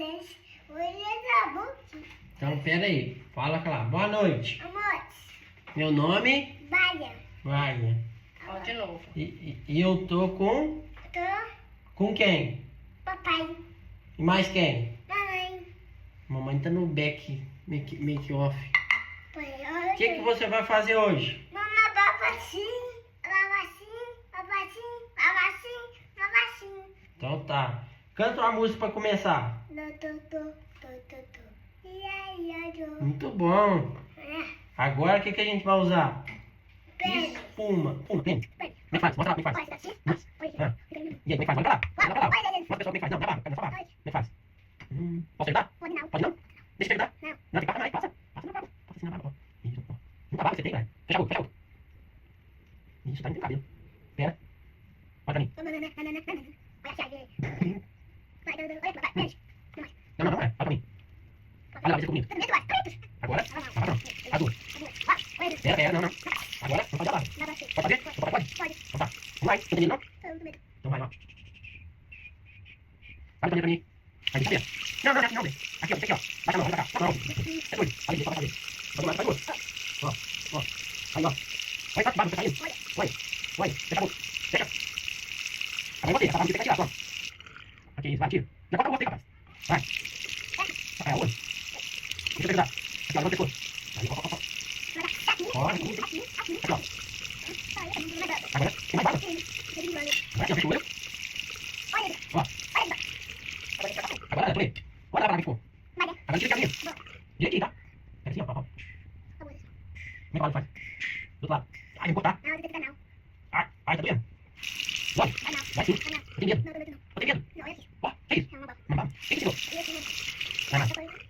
gente. Hoje tá bom. Então, pera aí. Fala lá. Boa noite. Amor, Meu nome Baia. Brian. Ó, de novo. E eu tô com... Tô, Com quem? papai, E mais quem? mamãe. Mamãe tá no make off. Pai, O que você vai fazer hoje? Mamãe, papacinho, lavacinho, papacinho, lavacinho, lavacinho. Então tá. Canta uma música pra começar. Tô. E aí, eu Muito bom. Agora o que a gente vai usar? Pera. Espuma. Espuma, vem. Como é que faz? Mostra lá como é que faz. Ah. E aí, como é que faz? Olha lá. Olha lá. Mostra pessoal como é que faz. Não, não é barra. Não é só barra. Como é que faz? Posso ajudar? Pode não? Deixa eu ajudar. Não. Não, tem que passar mais. Passa. Passa na barba. Passa assim na barba. Ó. Isso, ó. Muita barba você tem, velho. Fecha a boca, fecha a boca. Isso, tá indo no cabelo. Pera. Olha pra mim. Não, não é. Olha pra mim. Olha lá, vai ser comigo. Agora, lava não. Azul. Pera, não. Agora, vamos fazer a barba. Pode fazer? Pode? Então tá. Vamos lá, hein? Tem medo não? Então vai, ó. Abre pra mim. Aí, deixa eu ver. Não, aqui não, aqui, ó, aqui, ó. Baixa a mão, baixa a mão. É doido. Olha isso, olha isso. Vai duas. Ó. Aí, ó. Olha, tá, você tá indo. Olha, fecha a boca. Fecha. Agora você, essa barba você tem que tirar, ó. Aqui, isso, vai, tira. Já coloca você, rapaz. Vai. Vai, aonde? Deixa eu pegar. Aqui, ó, agora você aí, ó. Olha, aqui, ó. Agora, tem mais barba. Vai, fecha o olho. Ó. Agora, olha, play. Olha lá, ficou. Agora tira aqui, direitinho, tá? É assim, ó. Como é que ela faz? Do outro lado. Ai, eu vou cortar. Ai, tá doendo. Vai, vai sim. Eu tenho medo. Ó, que isso? Uma barba. O que que você tirou? Vai, vai.